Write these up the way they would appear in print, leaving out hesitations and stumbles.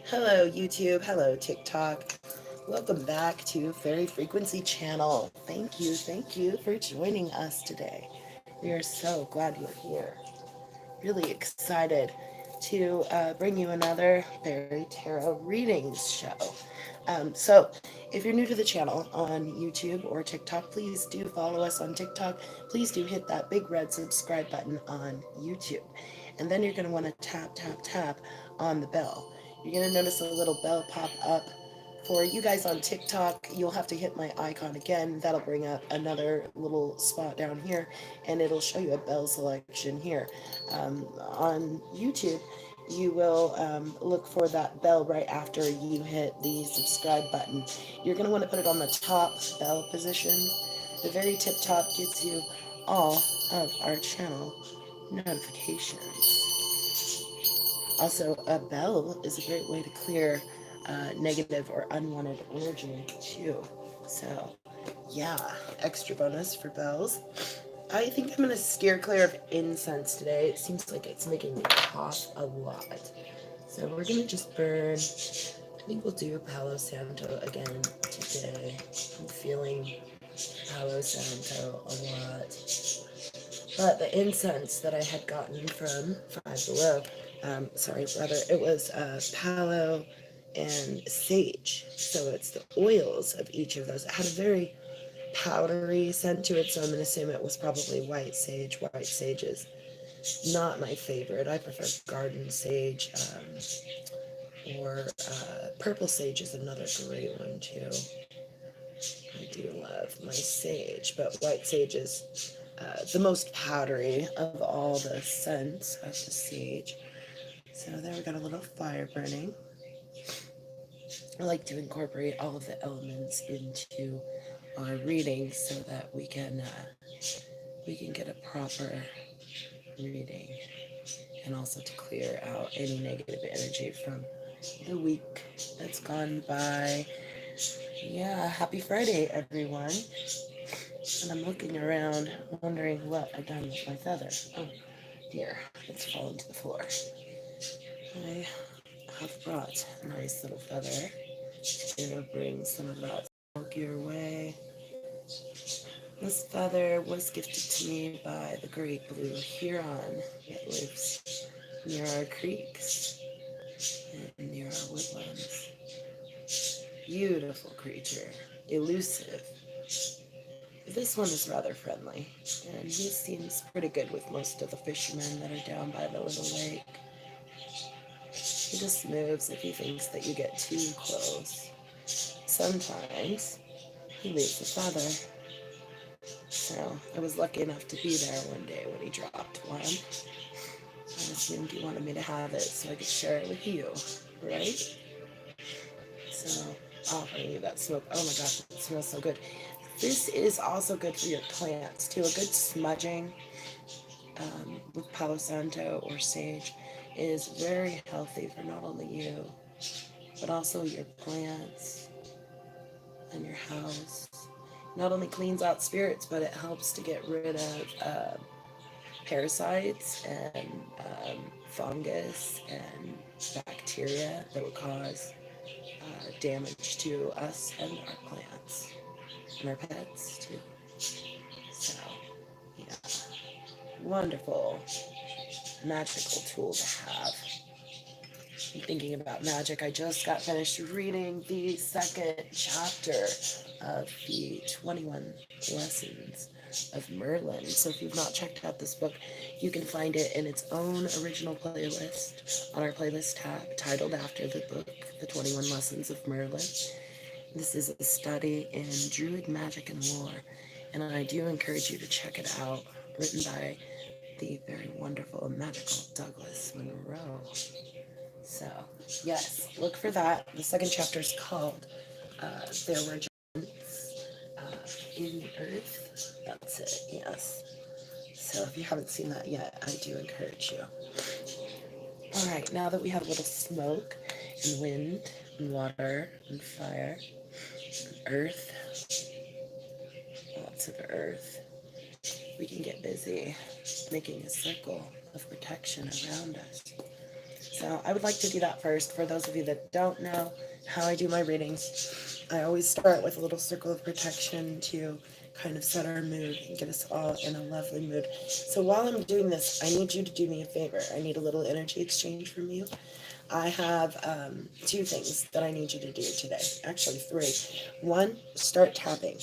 Hello, YouTube. Hello, TikTok. Welcome back to Fairy Frequency Channel. Thank you for joining us today. We are so glad you're here. Really excited to bring you another Fairy Tarot Readings show. So, if you're new to the channel on YouTube or TikTok, please do follow us on TikTok. Please do hit that big red subscribe button on YouTube. And then you're going to want to tap on the bell. You're going to notice a little bell pop up. For you guys on TikTok, you'll have to hit my icon again. That'll bring up another little spot down here, and it'll show you a bell selection here. On YouTube, you will look for that bell right after you hit the subscribe button. You're going to want to put it on the top bell position. The very tip top gets you all of our channel notifications. Also, a bell is a great way to clear negative or unwanted energy too. So, yeah, extra bonus for bells. I think I'm going to steer clear of incense today. It seems like it's making me cough a lot. So we're going to just burn. I think we'll do Palo Santo again today. I'm feeling Palo Santo a lot. But the incense that I had gotten from Five Below, it was Palo and Sage. So it's the oils of each of those. It had a very powdery scent to it, so I'm going to assume it was probably white sage. White sage is not my favorite. I prefer garden sage, or purple sage is another great one too. I do love my sage, but white sage is the most powdery of all the scents of the sage. So there we got a little fire burning. I like to incorporate all of the elements into our readings so that we can get a proper reading, and also to clear out any negative energy from the week that's gone by. Yeah, happy Friday, everyone. And I'm looking around, wondering what I've done with my feather. Oh, dear, it's fallen to the floor. I have brought a nice little feather to bring some of that smoke your way. This feather was gifted to me by the great blue heron. It lives near our creeks and near our woodlands. Beautiful creature, elusive. This one is rather friendly, and he seems pretty good with most of the fishermen that are down by the little lake. He just moves if he thinks that you get too close. Sometimes he leaves a feather. So I was lucky enough to be there one day when he dropped one. I assumed he wanted me to have it so I could share it with you, right? So offering you that smoke. Oh my gosh, it smells so good. This is also good for your plants too. A good smudging with Palo Santo or sage is very healthy for not only you, but also your plants and your house. Not only cleans out spirits, but it helps to get rid of parasites and fungus and bacteria that would cause damage to us and our plants and our pets too. So, yeah, wonderful magical tool to have. I'm thinking about magic. I just got finished reading the second chapter of the 21 Lessons of Merlin. So if you've not checked out this book, you can find it in its own original playlist on our playlist tab, titled after the book, The 21 Lessons of Merlin. This is a study in druid magic and lore, and I do encourage you to check it out, written by the very wonderful and magical Douglas Monroe. So, yes, look for that. The second chapter is called There Were Giants in the Earth. That's it, yes. So, if you haven't seen that yet, I do encourage you. All right, now that we have a little smoke and wind and water and fire and earth, lots of earth, we can get busy making a circle of protection around us. So I would like to do that first. For those of you that don't know how I do my readings, I always start with a little circle of protection to kind of set our mood and get us all in a lovely mood. So while I'm doing this, I need you to do me a favor. I need a little energy exchange from you. I have two things that I need you to do today. Actually, three. One, start tapping.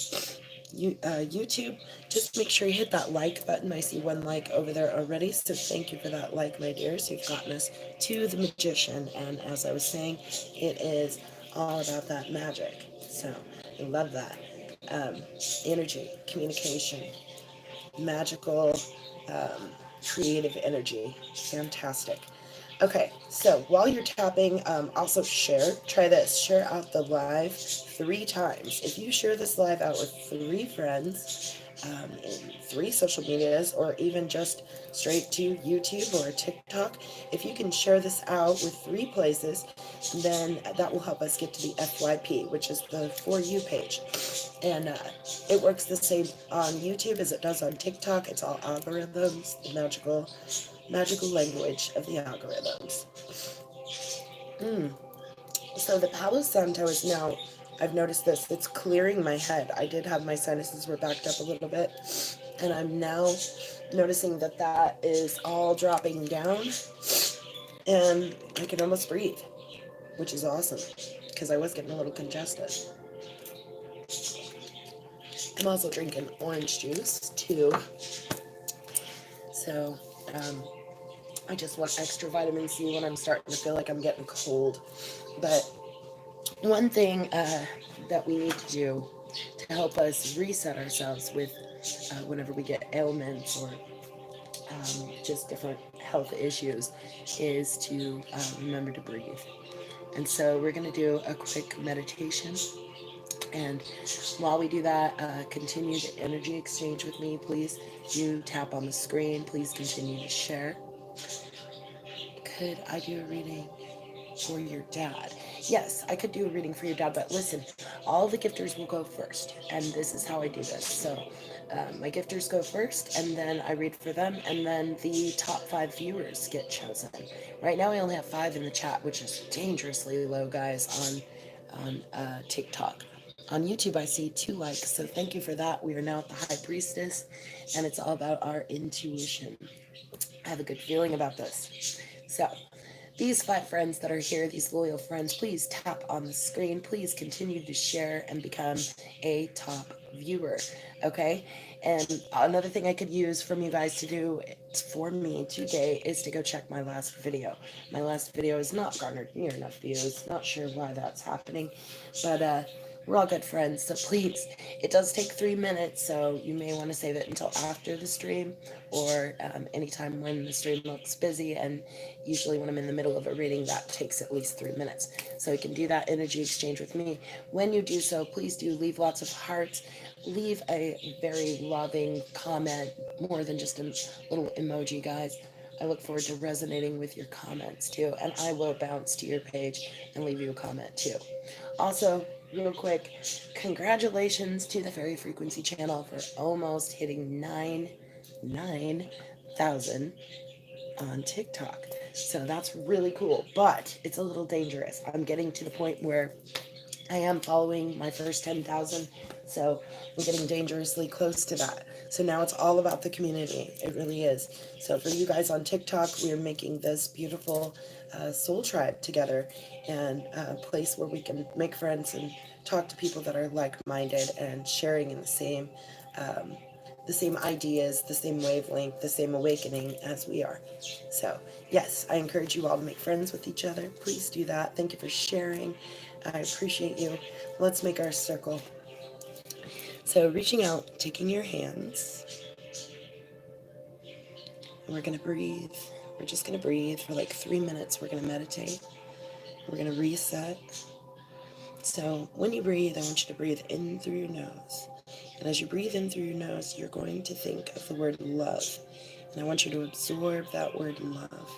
YouTube, just make sure you hit that like button. I see one like over there already, so thank you for that like, my dears. You've gotten us to the magician, and as I was saying, it is all about that magic. So I love that. Um, Energy, communication, magical, um, creative energy. Fantastic. Okay, so while you're tapping, also share. Try this. Share out the live 3 times. If you share this live out with 3 friends, in 3 social medias, or even just straight to YouTube or TikTok, if you can share this out with 3 places, then that will help us get to the FYP, which is the For You page. And it works the same on YouTube as it does on TikTok. It's all algorithms, the magical language of the algorithms. Mm. So the Palo Santo is now, I've noticed this, it's clearing my head. I did have my sinuses were backed up a little bit, and I'm now noticing that that is all dropping down, and I can almost breathe, which is awesome, because I was getting a little congested. I'm also drinking orange juice, too. So, I just want extra vitamin C when I'm starting to feel like I'm getting cold. But one thing that we need to do to help us reset ourselves with whenever we get ailments or just different health issues is to remember to breathe. And so we're going to do a quick meditation. And while we do that, continue the energy exchange with me, please. You tap on the screen. Please continue to share. Could I do a reading for your dad? Yes, I could do a reading for your dad, but listen, all the gifters will go first, and this is how I do this. So my gifters go first, and then I read for them, and then the top 5 viewers get chosen. Right now I only have 5 in the chat, which is dangerously low, guys, on TikTok. On YouTube, I see 2 likes, so thank you for that. We are now at the High Priestess, and it's all about our intuition. I have a good feeling about this. So, these 5 friends that are here, these loyal friends, please tap on the screen. Please continue to share and become a top viewer. Okay? And another thing I could use from you guys to do for me today is to go check my last video. My last video has not garnered near enough views. Not sure why that's happening. But we're all good friends, so please, it does take 3 minutes, so you may want to save it until after the stream or anytime when the stream looks busy. And usually when I'm in the middle of a reading, that takes at least 3 minutes. So you can do that energy exchange with me. When you do so, please do leave lots of hearts. Leave a very loving comment, more than just a little emoji, guys. I look forward to resonating with your comments too, and I will bounce to your page and leave you a comment too. Also, real quick, congratulations to the Fairy Frequency channel for almost hitting 9,000 on TikTok. So that's really cool, but it's a little dangerous. I'm getting to the point where I am following my first 10,000, so I'm getting dangerously close to that. So now it's all about the community. It really is. So for you guys on TikTok, we are making this beautiful soul tribe together, and a place where we can make friends and talk to people that are like-minded and sharing in the same ideas, the same wavelength, the same awakening as we are. So yes, I encourage you all to make friends with each other. Please do that. Thank you for sharing. I appreciate you. Let's make our circle. So reaching out, taking your hands, and we're going to breathe. We're just going to breathe for like 3 minutes. We're going to meditate. We're going to reset. So when you breathe, I want you to breathe in through your nose. And as you breathe in through your nose, you're going to think of the word love. And I want you to absorb that word love.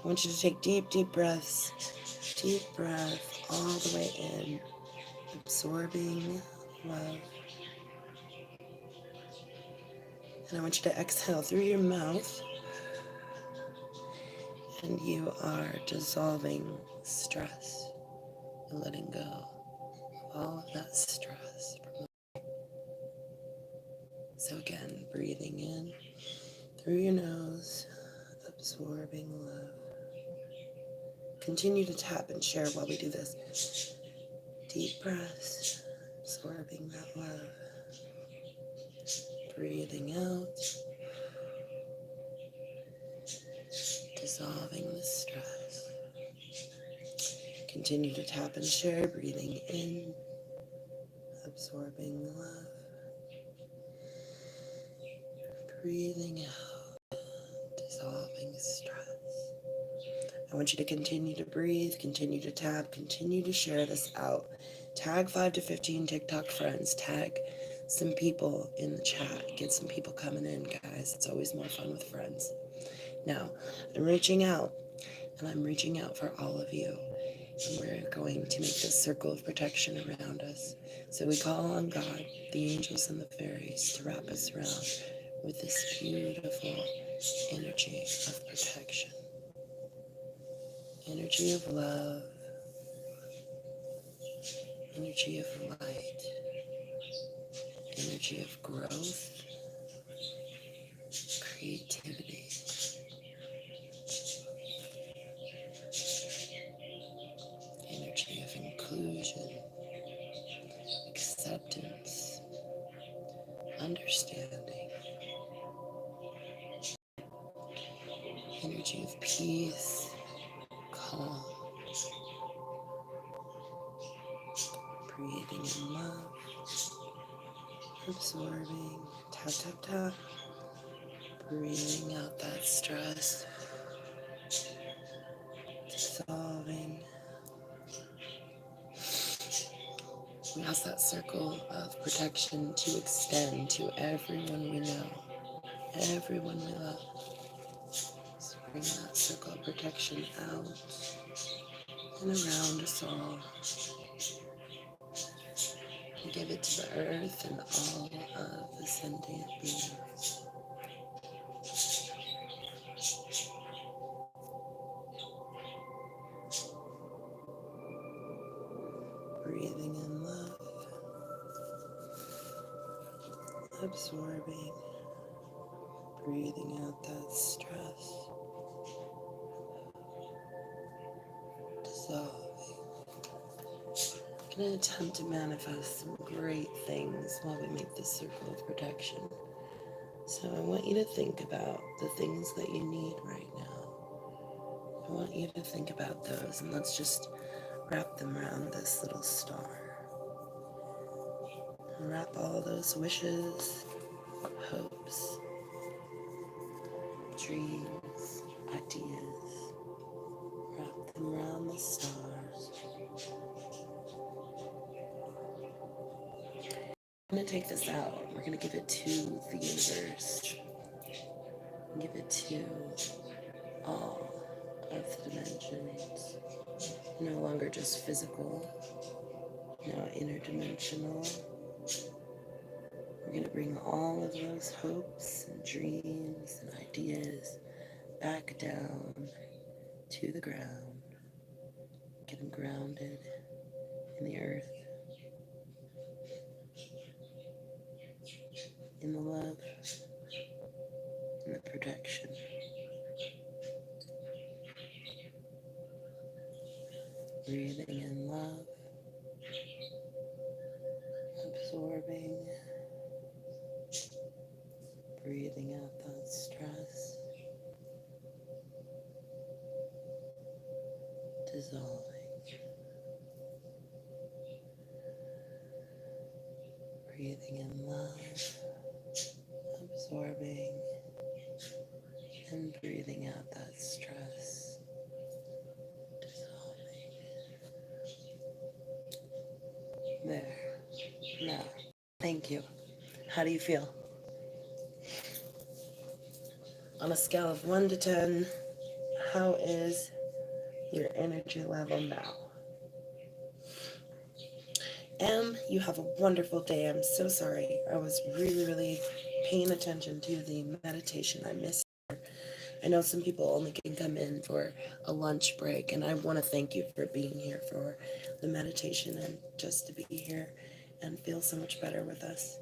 I want you to take deep, deep breaths. Deep breath all the way in. Absorbing love. And I want you to exhale through your mouth. And you are dissolving stress. You're letting go of all of that stress. So again, breathing in through your nose, absorbing love. Continue to tap and share while we do this. Deep breaths, absorbing that love. Breathing out, dissolving the stress. Continue to tap and share, breathing in, absorbing love. Breathing out, dissolving stress. I want you to continue to breathe, continue to tap, continue to share this out. Tag 5 to 15 TikTok friends. Tag some people in the chat. Get some people coming in, guys. It's always more fun with friends. Now, I'm reaching out, and I'm reaching out for all of you. And we're going to make this circle of protection around us. So we call on God, the angels and the fairies to wrap us around with this beautiful energy of protection. Energy of love, energy of light, energy of growth, creativity, energy of inclusion, acceptance, understanding, energy of peace, calm, breathing in love, absorbing, tap, tap, tap, breathing out that stress, dissolving. We ask that circle of protection to extend to everyone we know, everyone we love. So bring that circle of protection out and around us all. And give it to the earth and all of the sentient beings. Breathing in love, absorbing, breathing out that stress, dissolving. I'm going to attempt to manifest some great things while we make this circle of protection. So I want you to think about the things that you need right now. I want you to think about those, and let's just wrap them around this little star. Wrap all those wishes, hopes, dreams, ideas. Wrap them around the stars. I'm going to take this out. We're going to give it to the universe. Give it to all of the dimensions. No longer just physical, now interdimensional. We're going to bring all of those hopes and dreams and ideas back down to the ground. Get them grounded in the earth, in the love, in the protection. Breathing in love, absorbing, breathing out that stress, dissolving. Breathing in love, absorbing, and breathing out that stress, dissolving. There. Now, thank you. How do you feel? On a scale of 1 to 10, how is your energy level now? You have a wonderful day. I'm so sorry. I was really paying attention to the meditation. I missed I know some people only can come in for a lunch break, and I want to thank you for being here for the meditation and just to be here and feel so much better with us.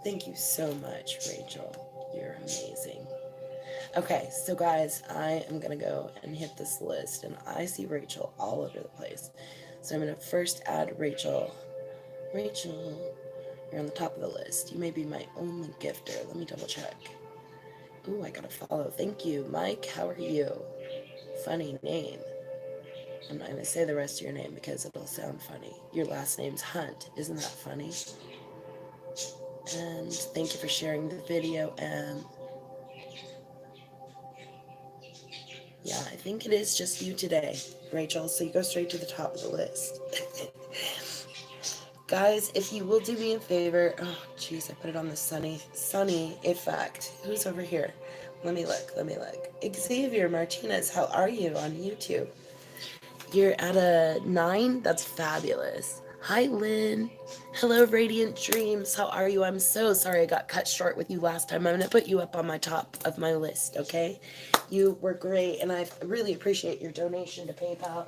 Thank you so much, Rachel. You're amazing. Okay, so guys, I am going to go and hit this list, and I see Rachel all over the place. So I'm going to first add Rachel. Rachel, you're on the top of the list. You may be my only gifter. Let me double check. Ooh, I gotta follow. Thank you. Mike, how are you? Funny name. I'm not gonna say the rest of your name because it'll sound funny. Your last name's Hunt. Isn't that funny? And thank you for sharing the video. Yeah, I think it is just you today, Rachel. So you go straight to the top of the list. Guys, if you will do me a favor, oh jeez, I put it on the sunny effect. Who's over here? Let me look. Xavier Martinez, how are you on YouTube? You're at a 9? That's fabulous. Hi, Lynn. Hello, Radiant Dreams. How are you? I'm so sorry I got cut short with you last time. I'm going to put you up on my top of my list, okay? You were great, and I really appreciate your donation to PayPal.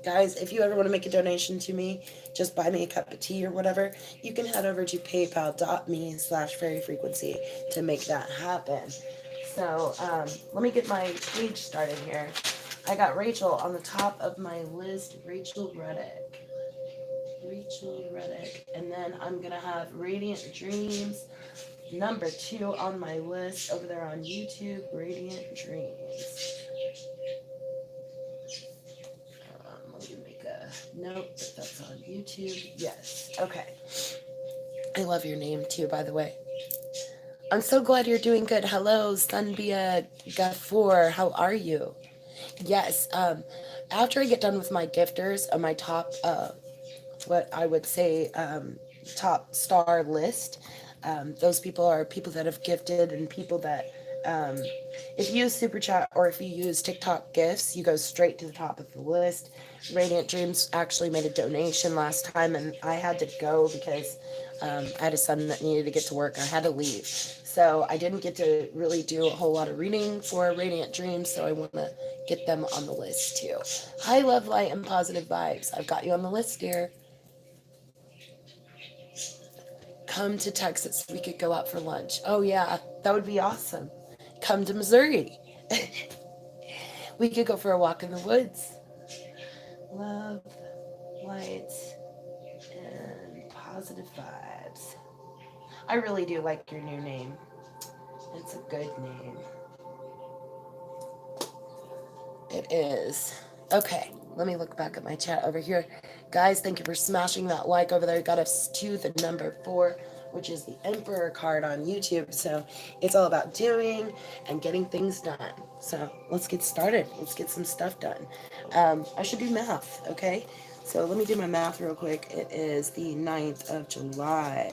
Guys, if you ever want to make a donation to me, just buy me a cup of tea or whatever, you can head over to paypal.me/fairyfrequency to make that happen. So let me get my page started here. I got Rachel on the top of my list, Rachel Reddick. And then I'm going to have Radiant Dreams, number 2 on my list over there on YouTube, Radiant Dreams. Let me make a note that that's on YouTube. Yes. Okay. I love your name too, by the way. I'm so glad you're doing good. Hello, Sunbia Gafour. How are you? Yes. After I get done with my gifters, my top, what I would say, top star list, those people are people that have gifted and people that, if you use Super Chat or if you use TikTok gifts, you go straight to the top of the list. Radiant Dreams actually made a donation last time, and I had to go because I had a son that needed to get to work. I had to leave. So I didn't get to really do a whole lot of reading for Radiant Dreams, so I want to get them on the list too. Hi, love, light, and positive vibes. I've got you on the list, dear. Come to Texas. We could go out for lunch. Oh, yeah, that would be awesome. Come to Missouri. We could go for a walk in the woods. Love, light, and positive vibes. I really do like your new name. It's a good name. It is. Okay, let me look back at my chat over here. Guys, thank you for smashing that like over there. Got us to the number 4, which is the Emperor card on YouTube. So it's all about doing and getting things done. So let's get started. Let's get some stuff done. I should do math, okay? So let me do my math real quick. It is the 9th of July.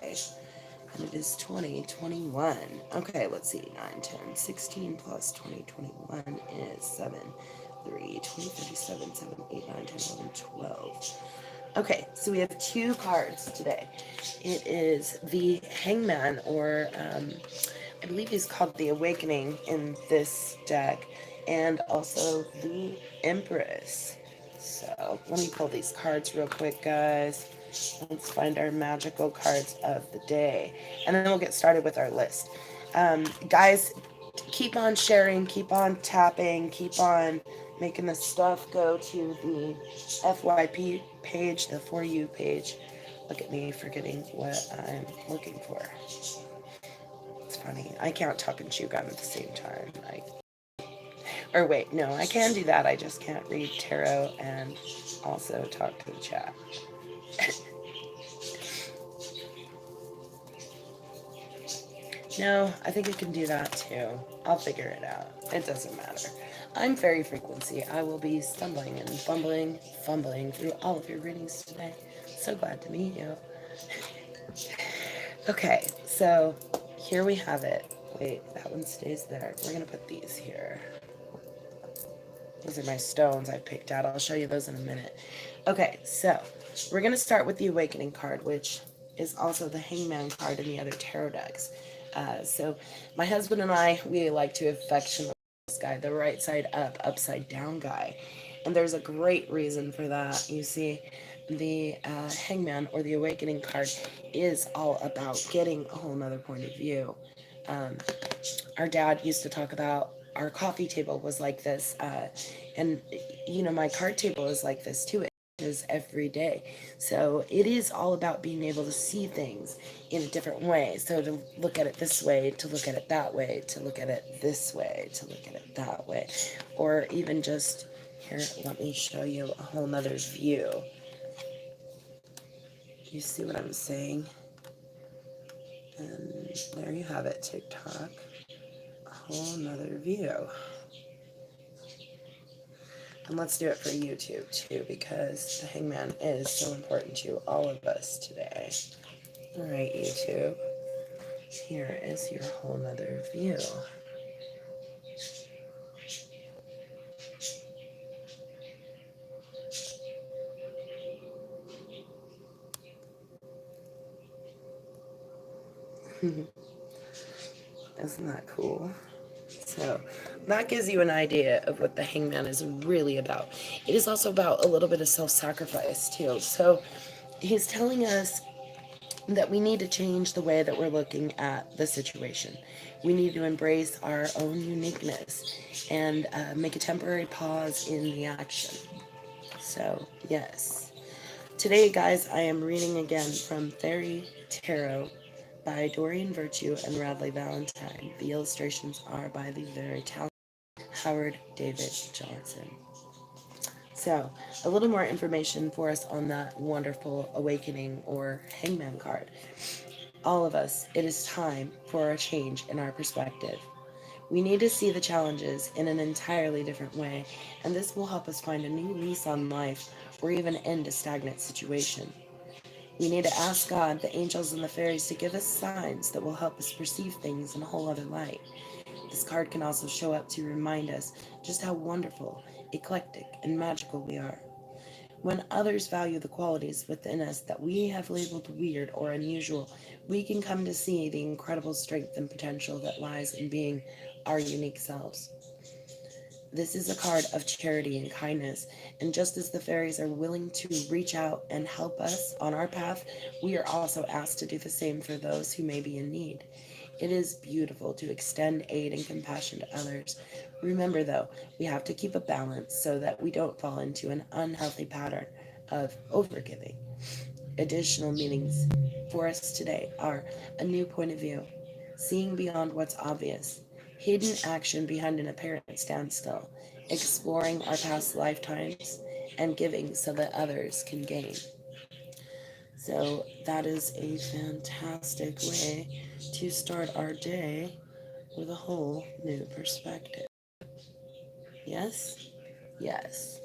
And it is 2021. Okay, let's see. 9, 10, 16 plus 20, 21 is 7, 3, 20, 37, 7, 8, 9, 10, 11, 12. Okay, so we have 2 cards today. It is the Hangman, or I believe he's called the Awakening in this deck, and also the Empress. So let me pull these cards real quick, guys. Let's find our magical cards of the day, and then we'll get started with our list. Guys, keep on sharing, keep on tapping, keep on making the stuff go to the FYP page, the For You page. Look at me forgetting what I'm looking for. It's funny. I can't talk and chew gum at the same time. Or wait, no, I can do that. I just can't read tarot and also talk to the chat. No, I think I can do that too. I'll figure it out. It doesn't matter. I'm Fairy Frequency. I will be stumbling and fumbling through all of your readings today. So glad to meet you. Okay, so here we have it. Wait, that one stays there. We're going to put these here. These are my stones I picked out. I'll show you those in a minute. Okay, so we're going to start with the Awakening card, which is also the Hangman card in the other tarot decks. So my husband and I, we like to affectionately guy, the right side up, upside down guy. And there's a great reason for that. You see, the Hangman or the Awakening card is all about getting a whole nother point of view. Um, our dad used to talk about our coffee table was like this, and my card table is like this too. It is every day, so it is all about being able to see things in a different way. So to look at it this way, to look at it that way, to look at it this way, to look at it that way, or even just here. Let me show you a whole nother view. You see what I'm saying? And there you have it, TikTok. A whole nother view. And let's do it for YouTube too, because the Hangman is so important to all of us today. All right, YouTube. Here is your whole nother view. Isn't that cool? So that gives you an idea of what the Hangman is really about. It is also about a little bit of self-sacrifice too. So he's telling us that we need to change the way that we're looking at the situation. We need to embrace our own uniqueness and make a temporary pause in the action. So, yes. Today, guys, I am reading again from Fairy Tarot by Dorian Virtue and Radley Valentine. The illustrations are by the very talented Howard David Johnson. So, a little more information for us on that wonderful Awakening or Hangman card. All of us, it is time for a change in our perspective. We need to see the challenges in an entirely different way, and this will help us find a new lease on life or even end a stagnant situation. We need to ask God, the angels, and the fairies to give us signs that will help us perceive things in a whole other light. This card can also show up to remind us just how wonderful, eclectic, and magical we are. When others value the qualities within us that we have labeled weird or unusual, we can come to see the incredible strength and potential that lies in being our unique selves. This is a card of charity and kindness, and just as the fairies are willing to reach out and help us on our path, we are also asked to do the same for those who may be in need. It is beautiful to extend aid and compassion to others. Remember, though, we have to keep a balance so that we don't fall into an unhealthy pattern of overgiving. Additional meanings for us today are a new point of view, seeing beyond what's obvious, hidden action behind an apparent standstill, exploring our past lifetimes, and giving so that others can gain. So that is a fantastic way to start our day with a whole new perspective. Yes? Yes.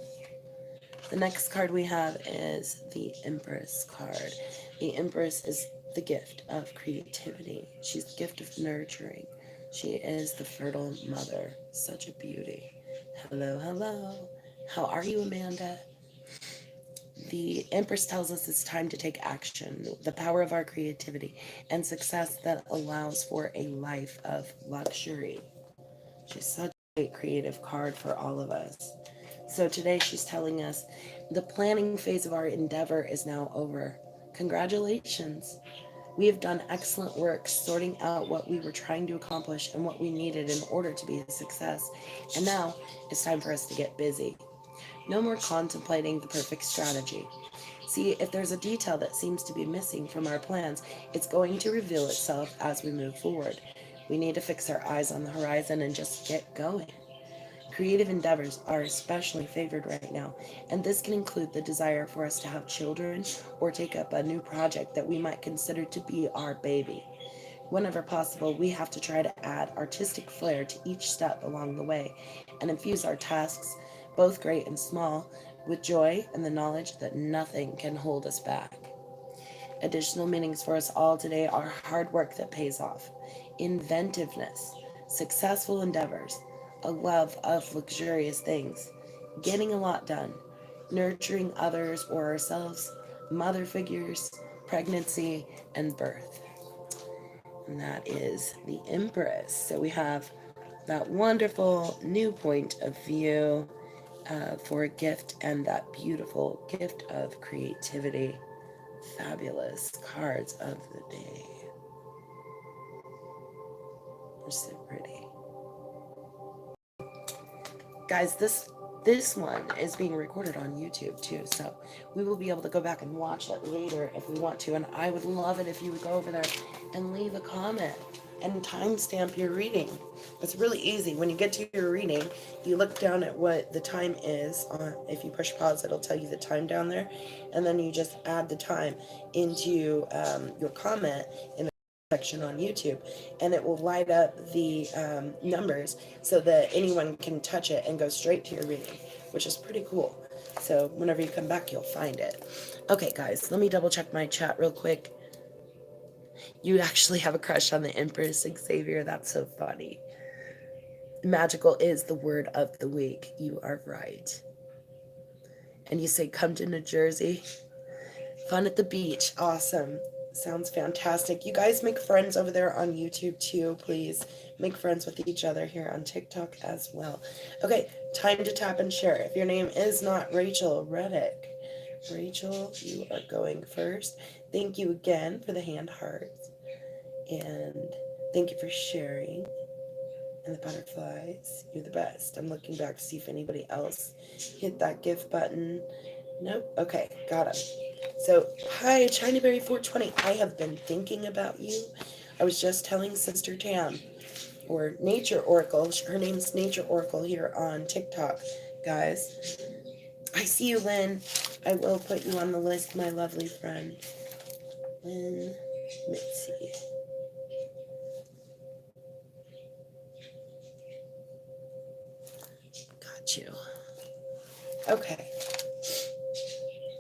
The next card we have is the Empress card. The Empress is the gift of creativity. She's the gift of nurturing. She is the fertile mother. Such a beauty. Hello, hello. How are you, Amanda? The Empress tells us it's time to take action, the power of our creativity, and success that allows for a life of luxury. She's such a great creative card for all of us. So today she's telling us the planning phase of our endeavor is now over. Congratulations. We have done excellent work sorting out what we were trying to accomplish and what we needed in order to be a success. And now it's time for us to get busy. No more contemplating the perfect strategy. See, if there's a detail that seems to be missing from our plans, it's going to reveal itself as we move forward. We need to fix our eyes on the horizon and just get going. Creative endeavors are especially favored right now, and this can include the desire for us to have children or take up a new project that we might consider to be our baby. Whenever possible, we have to try to add artistic flair to each step along the way and infuse our tasks, both great and small, with joy and the knowledge that nothing can hold us back. Additional meanings for us all today are hard work that pays off, inventiveness, successful endeavors, a love of luxurious things, getting a lot done, nurturing others or ourselves, mother figures, pregnancy, and birth. And that is the Empress. So we have that wonderful new point of view for a gift and that beautiful gift of creativity. Fabulous cards of the day. They're so pretty. Guys, this one is being recorded on YouTube too, so we will be able to go back and watch it later if we want to, and I would love it if you would go over there and leave a comment and timestamp your reading. It's really easy. When you get to your reading, you look down at what the time is. If you push pause, it'll tell you the time down there, and then you just add the time into your comment in the section on YouTube, and it will light up the numbers so that anyone can touch it and go straight to your reading, which is pretty cool. So whenever you come back, you'll find it. Okay, guys, let me double check my chat real quick. You actually have a crush on the Empress Xavier. That's so funny. Magical is the word of the week. You are right. And you say, come to New Jersey. Fun at the beach. Awesome. Sounds fantastic. You guys make friends over there on YouTube too, please. Make friends with each other here on TikTok as well. Okay, time to tap and share. If your name is not Rachel Reddick, Rachel, you are going first. Thank you again for the hand hearts. And thank you for sharing. And the butterflies, you're the best. I'm looking back to see if anybody else hit that gift button. Nope. Okay, got him. So, hi, Chinaberry420. I have been thinking about you. I was just telling Sister Tam, or Nature Oracle. Her name's Nature Oracle here on TikTok, guys. I see you, Lynn. I will put you on the list, my lovely friend. Lynn Mitzi. Got you. Okay.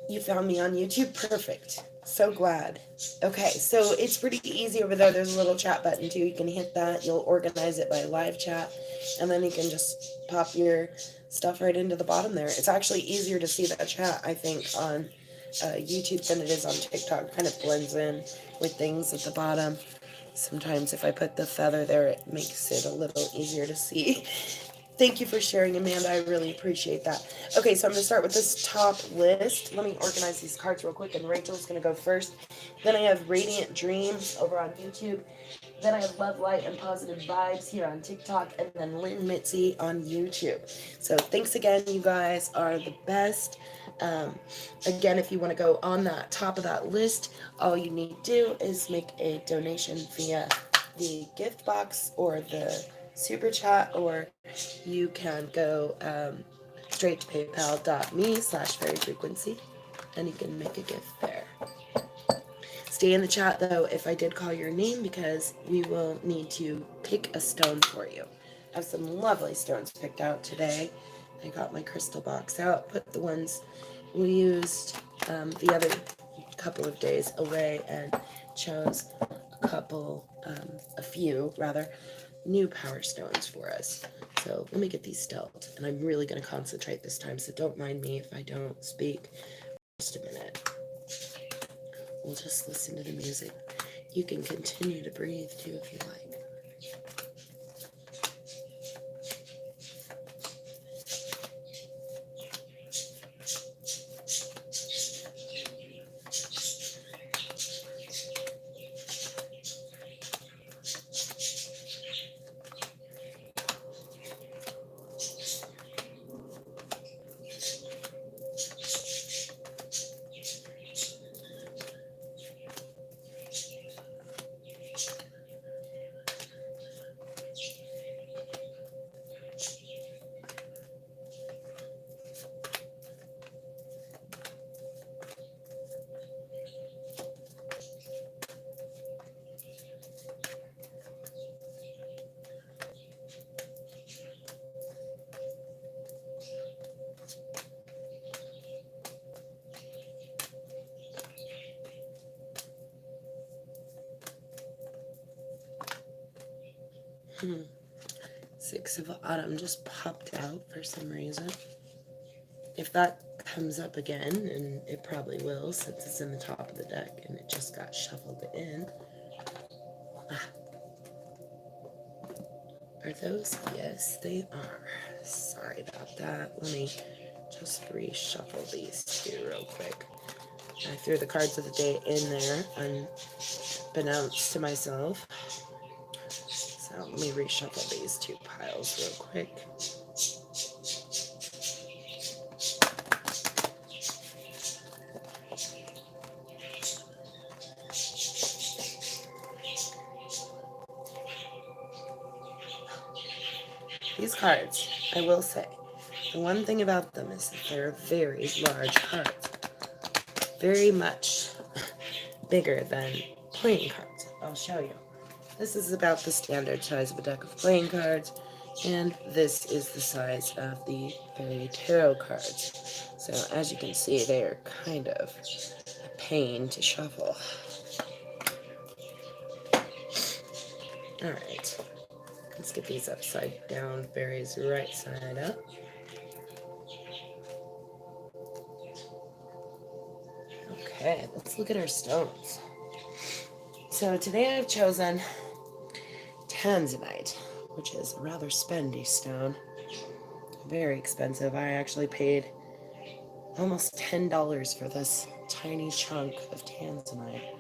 You found me on YouTube. Perfect. So glad. Okay, so it's pretty easy over there. There's a little chat button too. You can hit that. You'll organize it by live chat, and then you can just pop your stuff right into the bottom there. It's actually easier to see that chat, I think, on YouTube than it is on TikTok. It kind of blends in with things at the bottom. Sometimes if I put the feather there, it makes it a little easier to see. Thank you for sharing, Amanda. I really appreciate that. Okay, so I'm going to start with this top list. Let me organize these cards real quick, and Rachel's going to go first. Then I have Radiant Dreams over on YouTube. Then I have Love, Light, and Positive Vibes here on TikTok. And then Lynn Mitzi on YouTube. So thanks again. You guys are the best. Again, if you want to go on that top of that list, all you need to do is make a donation via the gift box or the super chat, or you can go straight to paypal.me/fairyfrequency, and you can make a gift there. Stay in the chat though if I did call your name, because we will need to pick a stone for you. I have some lovely stones picked out today. I got my crystal box out, put the ones we used the other couple of days away, and chose a few new power stones for us. So let me get these stilled, and I'm really going to concentrate this time, so don't mind me if I don't speak for just a minute. We'll just listen to the music. You can continue to breathe too if you like. Six of Autumn just popped out for some reason. If that comes up again, and it probably will since it's in the top of the deck and it just got shuffled in. Are those? Yes, they are. Sorry about that. Let me just reshuffle these two real quick. I threw the cards of the day in there, unbeknownst to myself. So let me reshuffle these two piles real quick. These cards, I will say, the one thing about them is that they're very large cards. Very much bigger than playing cards. I'll show you. This is about the standard size of a deck of playing cards, and this is the size of the fairy tarot cards. So as you can see, they are kind of a pain to shuffle. Alright, let's get these upside down, fairies right side up. Okay, let's look at our stones. So today I've chosen tanzanite, which is a rather spendy stone. Very expensive. I actually paid almost $10 for this tiny chunk of tanzanite.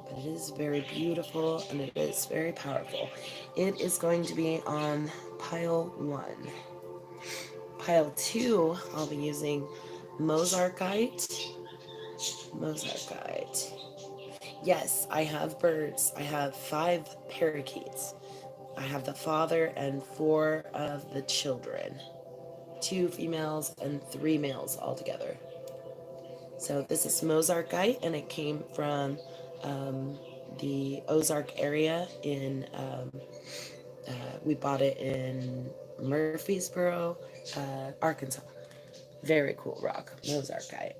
But it is very beautiful and it is very powerful. It is going to be on pile 1. Pile 2, I'll be using Mozarkite. Mozarkite. Yes, I have birds. I have 5 parakeets. I have the father and 4 of the children. 2 females and 3 males altogether. So this is Mozarkite, and it came from the Ozark area we bought it in Murfreesboro, Arkansas. Very cool rock, Mozarkite.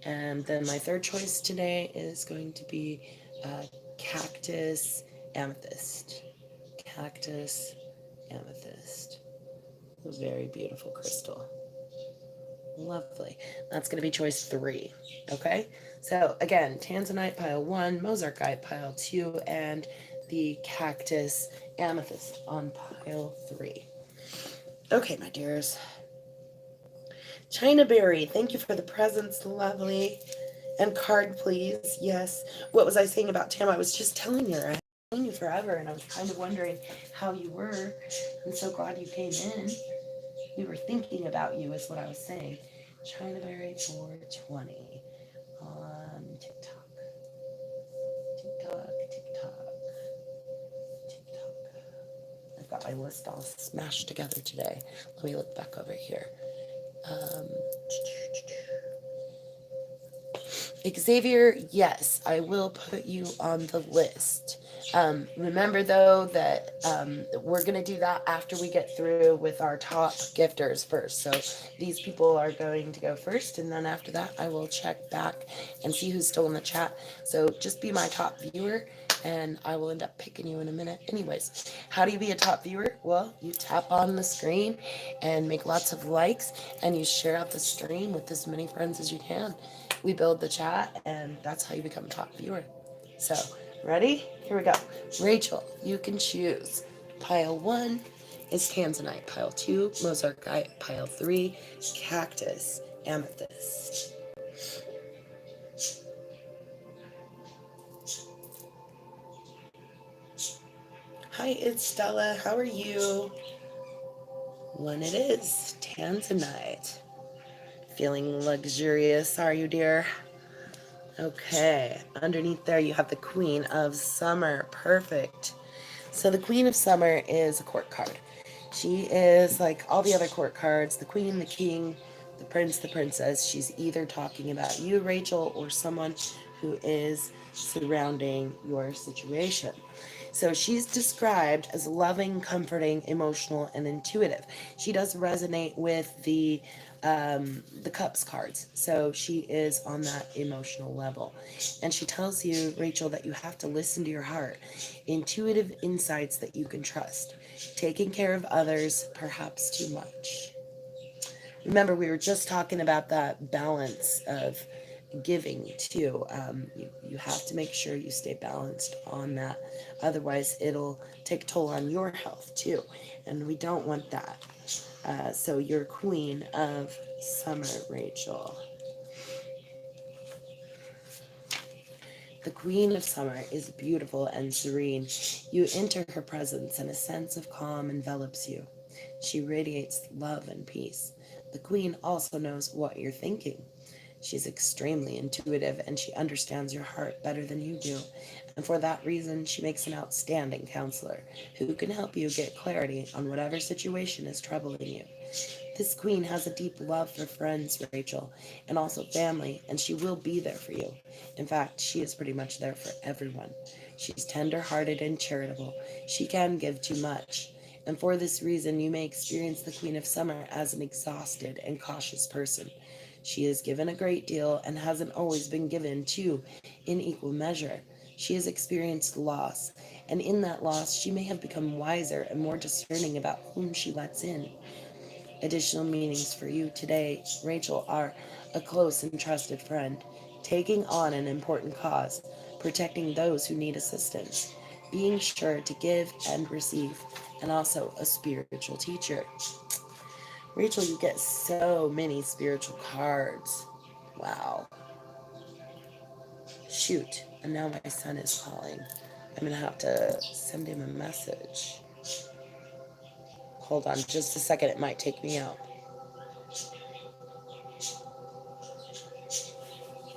And then my third choice today is going to be cactus amethyst. Cactus amethyst. A very beautiful crystal. Lovely. That's going to be choice 3. Okay? So, again, tanzanite pile 1, Mozarkite pile 2, and the cactus amethyst on pile 3. Okay, my dears. China Berry, thank you for the presents. Lovely. And card, please. Yes. What was I saying about Tam? I was just telling her. I've known you forever, and I was kind of wondering how you were. I'm so glad you came in. We were thinking about you, is what I was saying. Chinaberry 420 on TikTok. TikTok, TikTok, TikTok. I've got my list all smashed together today. Let me look back over here. Um, Xavier, yes, I will put you on the list. Remember, though, that we're going to do that after we get through with our top gifters first. So these people are going to go first, and then after that, I will check back and see who's still in the chat. So just be my top viewer, and I will end up picking you in a minute. Anyways, how do you be a top viewer? Well, you tap on the screen and make lots of likes, and you share out the stream with as many friends as you can. We build the chat, and that's how you become a top viewer. So, ready? Here we go. Rachel, you can choose. Pile 1 is tanzanite. Pile 2, Mozarkite. Pile 3, cactus, amethyst. Hi, it's Stella. How are you? 1 it is. Tanzanite. Feeling luxurious, are you, dear? Okay, underneath there you have the Queen of Summer. Perfect. So the Queen of Summer is a court card. She is like all the other court cards, the Queen, the King, the Prince, the Princess. She's either talking about you, Rachel, or someone who is surrounding your situation. So she's described as loving, comforting, emotional, and intuitive. She does resonate with the cups cards. So she is on that emotional level. And she tells you, Rachel, that you have to listen to your heart. Intuitive insights that you can trust. Taking care of others, perhaps too much. Remember, we were just talking about that balance of giving too. You have to make sure you stay balanced on that. Otherwise, it'll take a toll on your health too. And we don't want that. So you're queen of summer, Rachel. The queen of summer is beautiful and serene. You enter her presence and a sense of calm envelops you. She radiates love and peace. The queen also knows what you're thinking. She's extremely intuitive and she understands your heart better than you do. And for that reason, she makes an outstanding counselor who can help you get clarity on whatever situation is troubling you. This queen has a deep love for friends, Rachel, and also family, and she will be there for you. In fact, she is pretty much there for everyone. She's tender hearted and charitable. She can give too much. And for this reason, you may experience the Queen of Summer as an exhausted and cautious person. She is given a great deal and hasn't always been given, too, in equal measure. She has experienced loss, and in that loss, she may have become wiser and more discerning about whom she lets in. Additional meanings for you today, Rachel, are a close and trusted friend, taking on an important cause, protecting those who need assistance, being sure to give and receive, and also a spiritual teacher. Rachel, you get so many spiritual cards. Wow. Shoot. And now my son is calling. I'm going to have to send him a message. Hold on just a second. It might take me out.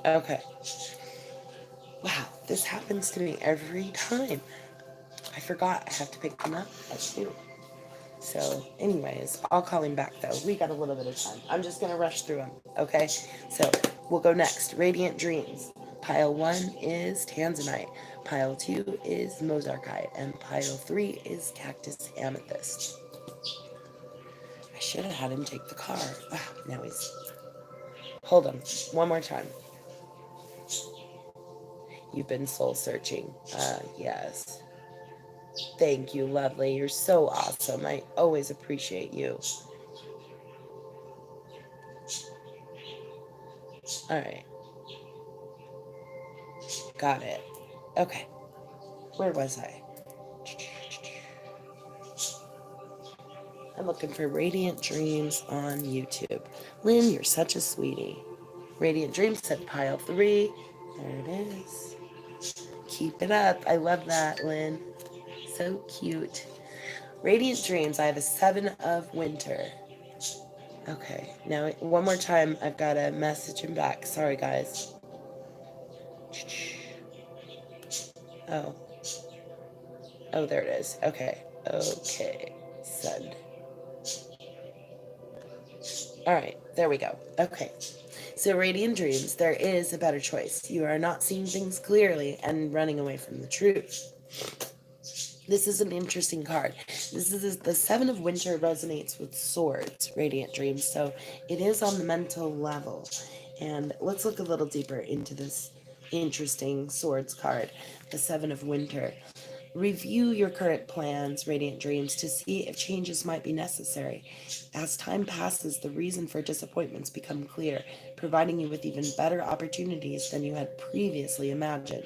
Okay. Wow, this happens to me every time. I forgot I have to pick them up at 2. So, anyways, I'll call him back though. We got a little bit of time. I'm just going to rush through them, okay? So, we'll go next. Radiant Dreams. Pile 1 is Tanzanite. Pile 2 is Mozarkite. And pile 3 is Cactus Amethyst. I should have had him take the car. Now he's... Hold on. One more time. You've been soul searching. Yes. Thank you, lovely. You're so awesome. I always appreciate you. All right. Got it. Okay. Where was I? I'm looking for Radiant Dreams on YouTube. Lynn, you're such a sweetie. Radiant Dreams said pile 3. There it is. Keep it up. I love that, Lynn. So cute. Radiant Dreams, I have a 7 of Winter. Okay, now one more time, I've got to message him back. Sorry, guys. Oh. Oh, there it is. Okay. Okay. Send. All right. There we go. Okay. So, Radiant Dreams, there is a better choice. You are not seeing things clearly and running away from the truth. This is an interesting card. This is the 7 of Winter resonates with swords, Radiant Dreams. So, it is on the mental level. And let's look a little deeper into this interesting swords card, the 7 of Winter. Review your current plans, Radiant Dreams, to see if changes might be necessary. As time passes, the reason for disappointments become clear, providing you with even better opportunities than you had previously imagined.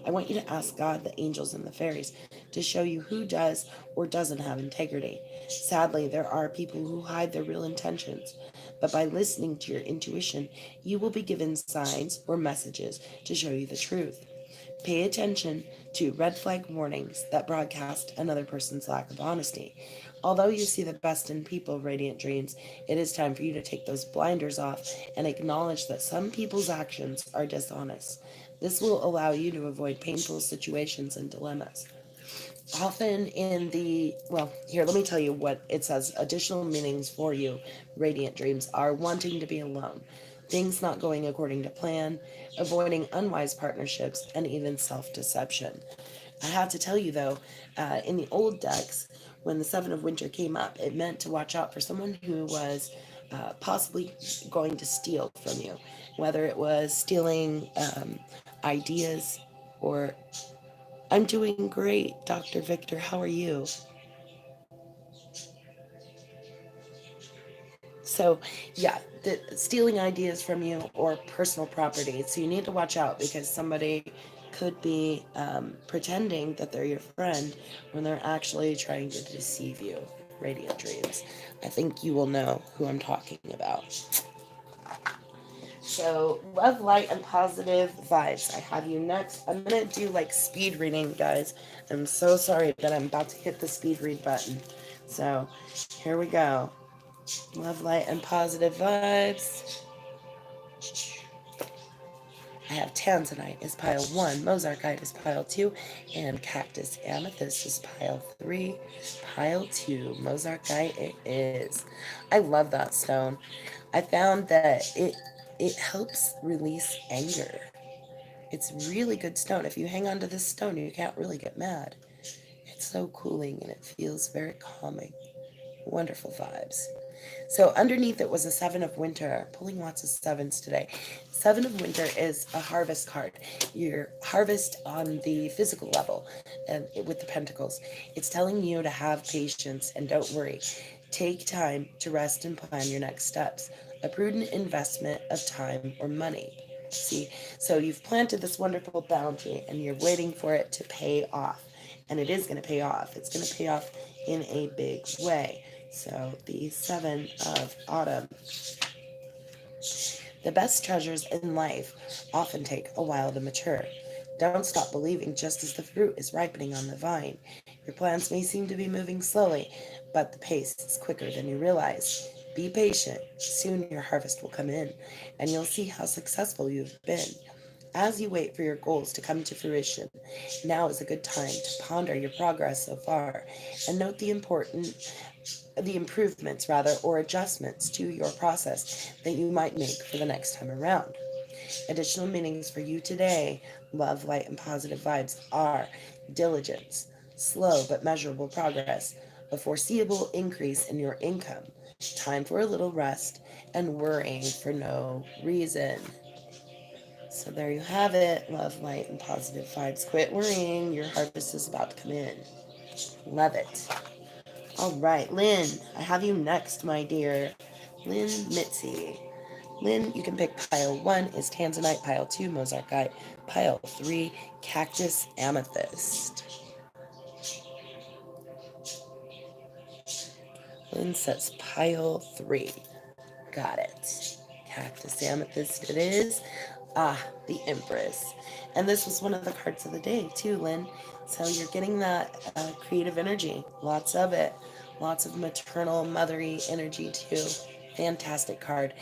I want you to ask God, the angels, and the fairies to show you who does or doesn't have integrity. Sadly, there are people who hide their real intentions, but by listening to your intuition, you will be given signs or messages to show you the truth. Pay attention to red flag warnings that broadcast another person's lack of honesty. Although you see the best in people, Radiant Dreams, it is time for you to take those blinders off and acknowledge that some people's actions are dishonest. This will allow you to avoid painful situations and dilemmas. Often in the, well, here, let me tell you what it says. Additional meanings for you, Radiant Dreams, are wanting to be alone, things not going according to plan, avoiding unwise partnerships, and even self deception. I have to tell you, though, in the old decks, when the 7 of Winter came up, it meant to watch out for someone who was possibly going to steal from you, whether it was stealing ideas or I'm doing great, Dr. Victor. How are you? So, yeah, stealing ideas from you or personal property. So, you need to watch out because somebody could be pretending that they're your friend when they're actually trying to deceive you. Radiant dreams. I think you will know who I'm talking about. So, love, light, and positive vibes. I have you next. I'm going to do like speed reading, guys. I'm so sorry that I'm about to hit the speed read button. So, here we go. Love, light, and positive vibes. I have Tanzanite is pile 1, Mozarkite is pile 2, and Cactus Amethyst is pile 3. Pile 2, Mozarkite it is. I love that stone. I found that it helps release anger. It's really good stone. If you hang on to this stone, you can't really get mad. It's so cooling and it feels very calming. Wonderful vibes. So underneath it was a Seven of Winter. Pulling lots of sevens today. Seven of Winter is a harvest card. Your harvest on the physical level, and with the pentacles. It's telling you to have patience and don't worry. Take time to rest and plan your next steps. A prudent investment of time or money. See, so you've planted this wonderful bounty and you're waiting for it to pay off. And it is going to pay off. It's going to pay off in a big way. So the Seven of Autumn. The best treasures in life often take a while to mature. Don't stop believing just as the fruit is ripening on the vine. Your plans may seem to be moving slowly, but the pace is quicker than you realize. Be patient. Soon your harvest will come in, and you'll see how successful you've been. As you wait for your goals to come to fruition, now is a good time to ponder your progress so far and note the improvements rather or adjustments to your process that you might make for the next time around. Additional meanings for you today, love, light, and positive vibes are diligence, slow but measurable progress, a foreseeable increase in your income, time for a little rest, and worrying for no reason. So there you have it. Love, light, and positive vibes. Quit worrying. Your harvest is about to come in. Love it. All right, Lynn, I have you next, my dear. Lynn Mitzi. Lynn, you can pick pile 1 is Tanzanite, pile 2, Mozarkite, pile 3, Cactus Amethyst. Lynn says pile 3. Got it. Cactus Amethyst it is. Ah, the Empress. And this was one of the cards of the day, too, Lynn. So you're getting that creative energy. Lots of it. Lots of maternal, mothery energy, too. Fantastic card.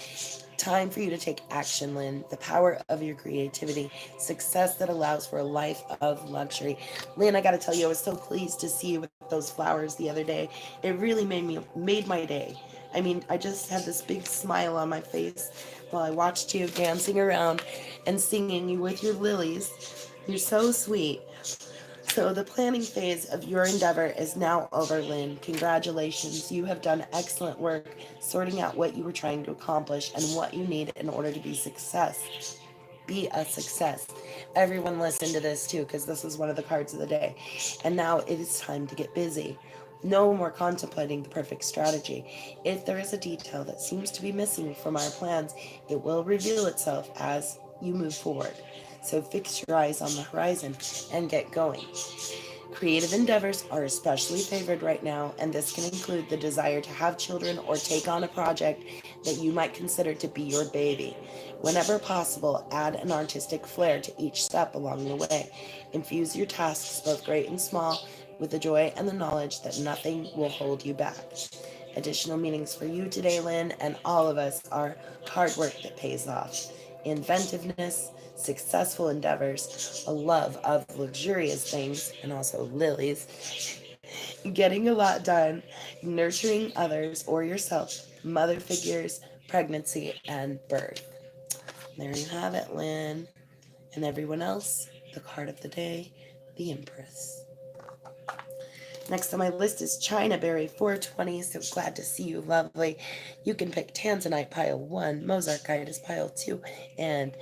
Time for you to take action, Lynn. The power of your creativity. Success that allows for a life of luxury. Lynn, I got to tell you, I was so pleased to see you with those flowers the other day. It really made my day. I mean, I just had this big smile on my face while I watched you dancing around and singing you with your lilies. You're so sweet. So the planning phase of your endeavor is now over, Lynn. Congratulations. You have done excellent work sorting out what you were trying to accomplish and what you need in order to be a success. Everyone listen to this too, because this is one of the cards of the day. And now it is time to get busy. No more contemplating the perfect strategy. If there is a detail that seems to be missing from our plans, it will reveal itself as you move forward. So fix your eyes on the horizon and get going. Creative endeavors are especially favored right now, and this can include the desire to have children or take on a project that you might consider to be your baby. Whenever possible, add an artistic flair to each step along the way. Infuse your tasks, both great and small, with the joy and the knowledge that nothing will hold you back. Additional meanings for you today, Lynn, and all of us are hard work that pays off, inventiveness, successful endeavors, a love of luxurious things, and also lilies, getting a lot done, nurturing others or yourself, mother figures, pregnancy, and birth. There you have it, Lynn. And everyone else, the card of the day, the Empress. Next on my list is China Berry 420. So glad to see you, lovely. You can pick Tanzanite pile 1, Mozarkite is pile 2, and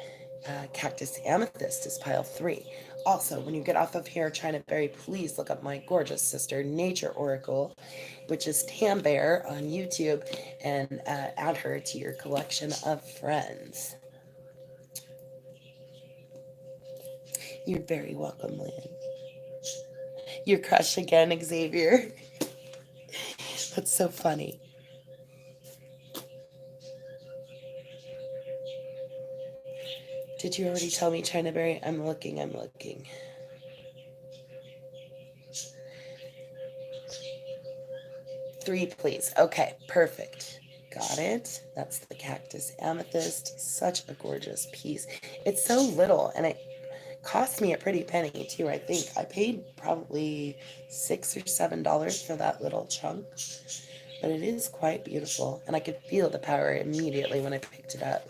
Cactus Amethyst is pile 3. Also, when you get off of here, China Berry, please look up my gorgeous sister, Nature Oracle, which is Tam Bear on YouTube, and add her to your collection of friends. You're very welcome, Lynn. Your crush again, Xavier. That's so funny. Did you already tell me, China Berry? I'm looking, I'm looking. Three, please. Okay, perfect. Got it. That's the cactus amethyst. Such a gorgeous piece. It's so little, and it cost me a pretty penny too. I think I paid probably $6 or $7 for that little chunk, but it is quite beautiful, and I could feel the power immediately when I picked it up.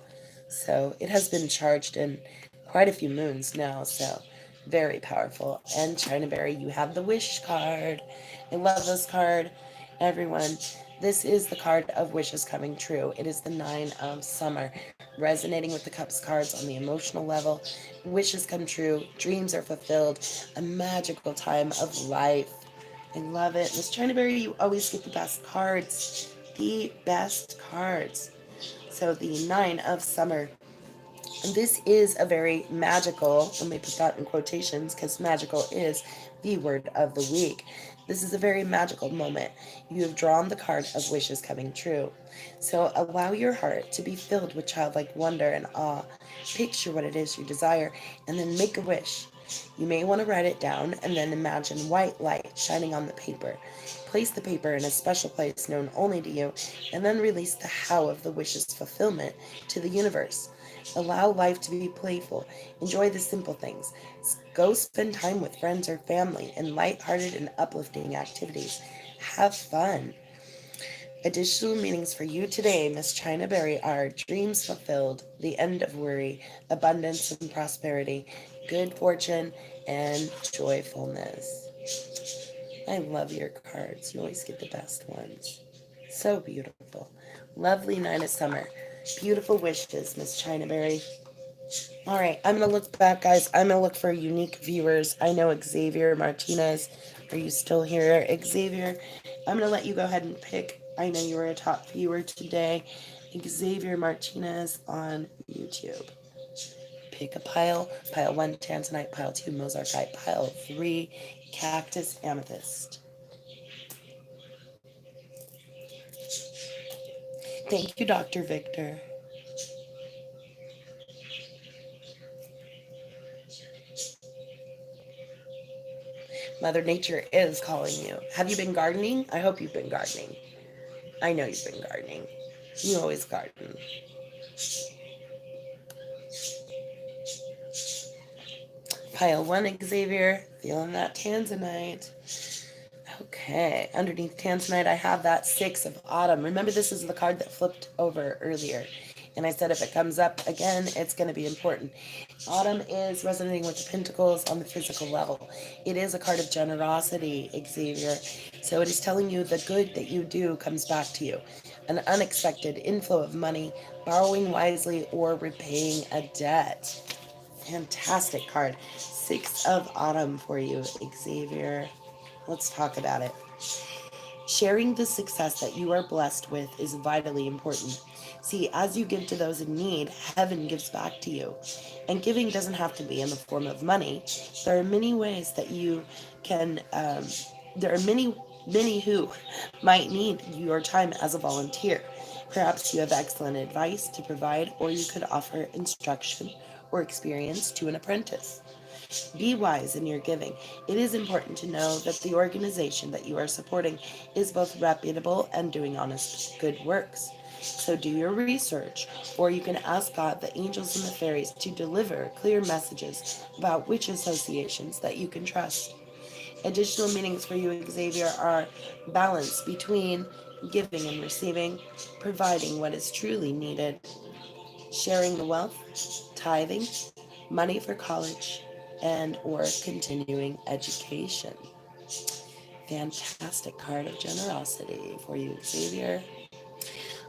So it has been charged in quite a few moons now, so very powerful. And China Berry, you have the wish card. I love this card. Everyone, this is the card of wishes coming true. It is the Nine of Summer, resonating with the Cups cards on the emotional level. Wishes come true, dreams are fulfilled, a magical time of life. I love it. Miss China Berry, you always get the best cards. The best cards. So the Nine of Summer. And this is a very magical, let me put that in quotations because magical is the word of the week. This is a very magical moment. You have drawn the card of wishes coming true. So allow your heart to be filled with childlike wonder and awe. Picture what it is you desire and then make a wish. You may want to write it down and then imagine white light shining on the paper. Place the paper in a special place known only to you and then release the how of the wish's fulfillment to the universe. Allow life to be playful. Enjoy the simple things. Go spend time with friends or family in light-hearted and uplifting activities. Have fun. Additional meanings for you today, Miss China Berry, are dreams fulfilled, the end of worry, abundance and prosperity, good fortune, and joyfulness. I love your cards. You always get the best ones. So beautiful. Lovely Nine of Summer. Beautiful wishes, Miss China Berry. All right, I'm going to look back, guys. I'm going to look for unique viewers. I know Xavier Martinez. Are you still here, Xavier? I'm going to let you go ahead and pick. I know you were a top viewer today. Xavier Martinez on YouTube. Pick a pile. Pile 1, Tanzanite. Pile 2, Mozartite. Pile 3, Cactus Amethyst. Thank you, Dr. Victor. Mother Nature is calling you. Have you been gardening? I hope you've been gardening. I know you've been gardening. You always garden. Pile 1, Xavier. Feeling that Tanzanite. Okay, underneath Tanzanite, I have that 6 of Autumn. Remember, this is the card that flipped over earlier. And I said if it comes up again, it's going to be important. Autumn is resonating with the Pentacles on the physical level. It is a card of generosity, Xavier. So it is telling you the good that you do comes back to you. An unexpected inflow of money, borrowing wisely, or repaying a debt. Fantastic card. 6 of Autumn for you, Xavier. Let's talk about it. Sharing the success that you are blessed with is vitally important. See, as you give to those in need, heaven gives back to you. And giving doesn't have to be in the form of money. There are many ways that you can, there are many who might need your time as a volunteer. Perhaps you have excellent advice to provide, or you could offer instruction or experience to an apprentice. Be wise in your giving. It is important to know that the organization that you are supporting is both reputable and doing honest, good works. So do your research, or you can ask God, the angels, and the fairies to deliver clear messages about which associations that you can trust. Additional meanings for you, Xavier, are balance between giving and receiving, providing what is truly needed, sharing the wealth, tithing, money for college, and or continuing education. Fantastic card of generosity for you, Xavier.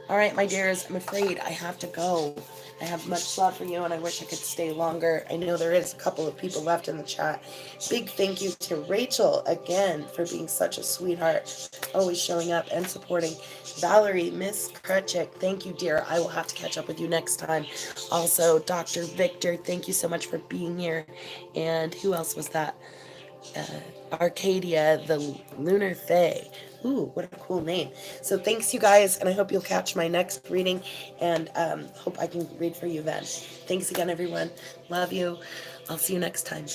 All right, my dears, I'm afraid I have to go. I have much love for you, and I wish I could stay longer. I know there is a couple of people left in the chat. Big thank you to Rachel again for being such a sweetheart, always showing up and supporting. Valerie, Miss Krutchik, thank you, dear. I will have to catch up with you next time. Also, Dr. Victor, thank you so much for being here. And who else was that? Arcadia, the Lunar Fae. Ooh, what a cool name. So thanks, you guys, and I hope you'll catch my next reading, and hope I can read for you then. Thanks again, everyone. Love you. I'll see you next time.